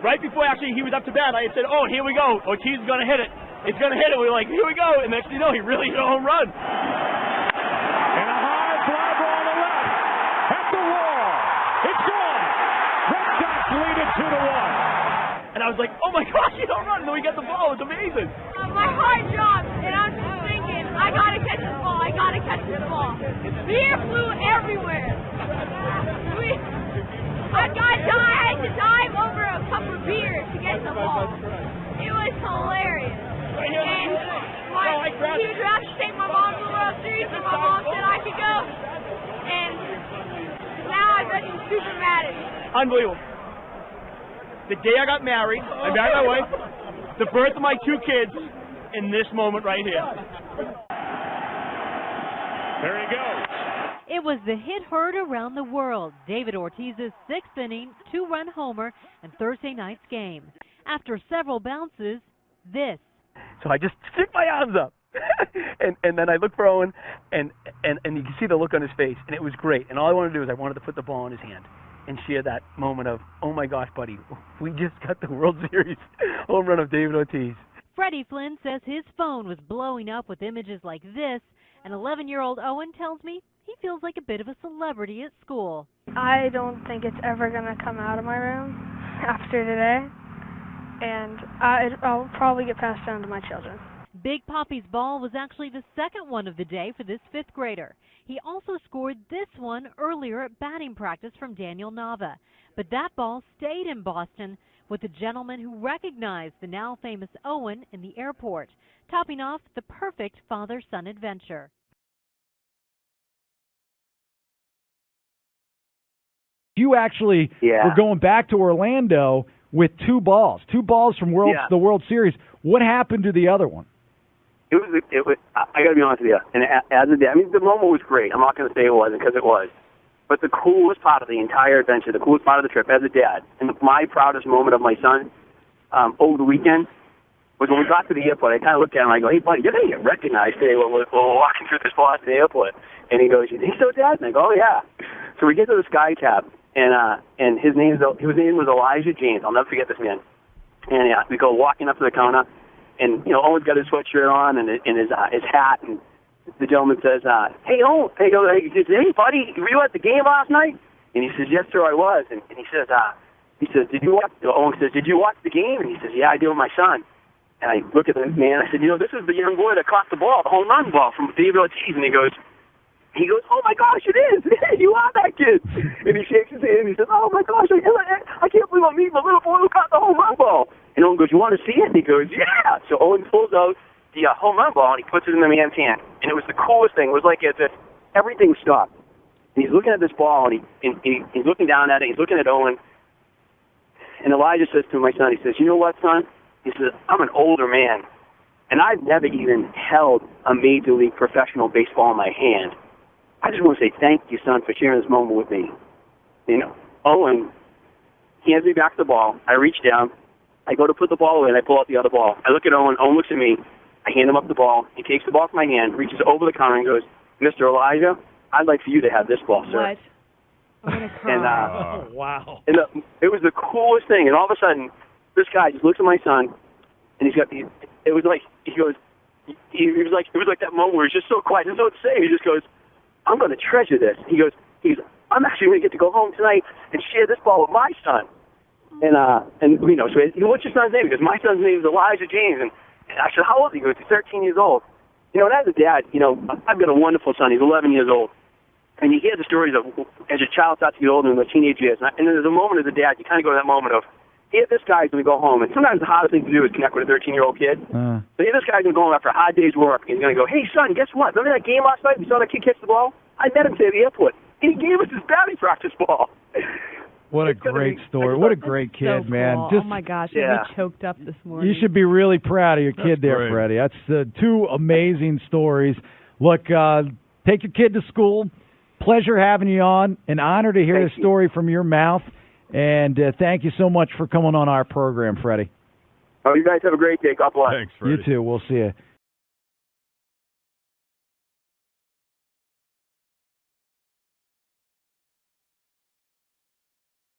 right before actually he was up to bat, I had said, oh, here we go. Ortiz is going to hit it. It's going to hit it. We were like, here we go. And next thing you know, he really hit a home run. And a high fly ball to left. At the wall. It's gone. Red Sox lead it 2-1. And I was like, oh my gosh, he don't run. And then we got the ball. It's amazing. My heart dropped, and I'm just thinking, I gotta catch this ball. I gotta catch this ball. The air flew everywhere. I had to dive over a cup of beer to get the ball. It was hilarious. And he would have to take my mom to the World Series, and my mom said I could go. And now I've got super mad at me. Unbelievable. The day I got married, I married my wife, the birth of my 2 kids, in this moment right here. There he goes. It was the hit heard around the world, David Ortiz's 6th inning, 2-run homer in Thursday night's game. After several bounces, this. So I just stick my arms up. and then I look for Owen, and you can see the look on his face, and it was great. And all I wanted to do was I wanted to put the ball in his hand and share that moment of, oh my gosh, buddy, we just got the World Series home run of David Ortiz. Freddie Flynn says his phone was blowing up with images like this, and 11-year-old Owen tells me he feels like a bit of a celebrity at school. I don't think it's ever going to come out of my room after today, and I'll probably get passed down to my children. Big Poppy's ball was actually the second one of the day for this 5th grader. He also scored this one earlier at batting practice from Daniel Nava. But that ball stayed in Boston with the gentleman who recognized the now famous Owen in the airport, topping off the perfect father-son adventure. You actually were going back to Orlando with 2 balls from the World Series. What happened to the other one? It was. I got to be honest with you. And as a dad, I mean, the moment was great. I'm not going to say it wasn't, because it was. But the coolest part of the entire adventure, the coolest part of the trip as a dad, and my proudest moment of my son over the weekend was when we got to the airport. I kind of looked at him and I go, hey, buddy, you're going to get recognized today when we're walking through this Boston airport. And he goes, you think so, Dad? And I go, oh, yeah. So we get to the Sky Cab, and his name was Elijah James. I'll never forget this man. And we go walking up to the counter, and Owen's got his sweatshirt on and his hat, and the gentleman says, hey, Owen, hey, buddy, were you at the game last night? And he says, yes, sir, I was. And he says, did you watch? Owen says, did you watch the game? And he says, yeah, I did with my son. And I look at the man, I said, this is the young boy that caught the ball, the home run ball from David Ortiz. And he goes, oh my gosh, it is. You are that kid. And he shakes his hand and he says, oh my gosh, I can't believe I'm meeting the little boy who caught the home run ball. And Owen goes, you want to see it? And he goes, yeah. So Owen pulls out the home run ball and he puts it in the man's hand. And it was the coolest thing. It was like as if everything stopped. And he's looking at this ball and he's looking down at it. He's looking at Owen. And Elijah says to my son, he says, you know what, son? He says, I'm an older man. And I've never even held a Major League professional baseball in my hand. I just want to say thank you, son, for sharing this moment with me. Owen hands me back the ball. I reach down. I go to put the ball away, and I pull out the other ball. I look at Owen. Owen looks at me. I hand him up the ball. He takes the ball from my hand, reaches over the counter, and goes, Mr. Elijah, I'd like for you to have this ball, sir. What? I'm going to cry. Wow. And it was the coolest thing. And all of a sudden, this guy just looks at my son, and it was like that moment where he's just so quiet. There's no what to say. He just goes, I'm going to treasure this. He goes, I'm actually going to get to go home tonight and share this ball with my son. So what's your son's name? He goes, my son's name is Elijah James. And I said, how old is he? He goes, he's 13 years old. And as a dad, I've got a wonderful son. He's 11 years old. And you hear the stories of as your child starts to get older in the teenage years. And there's a moment as a dad, you kind of go to that moment of, here this guy's going to go home. And sometimes the hardest thing to do is connect with a 13-year-old kid. So here this guy's going to go home after a hard day's work. And he's going to go, hey, son, guess what? Remember that game last night? We saw that kid catch the ball? I met him today at the airport. And he gave us his batting practice ball. What a great story. What a great kid, so man. Cool. Oh, my gosh. I got choked up this morning. You should be really proud of your kid there, Freddie. That's 2 amazing stories. Look, take your kid to school. Pleasure having you on. An honor to hear the story from your mouth. And thank you so much for coming on our program, Freddie. Oh, you guys have a great day. God bless. Thanks, Freddie. You too. We'll see you.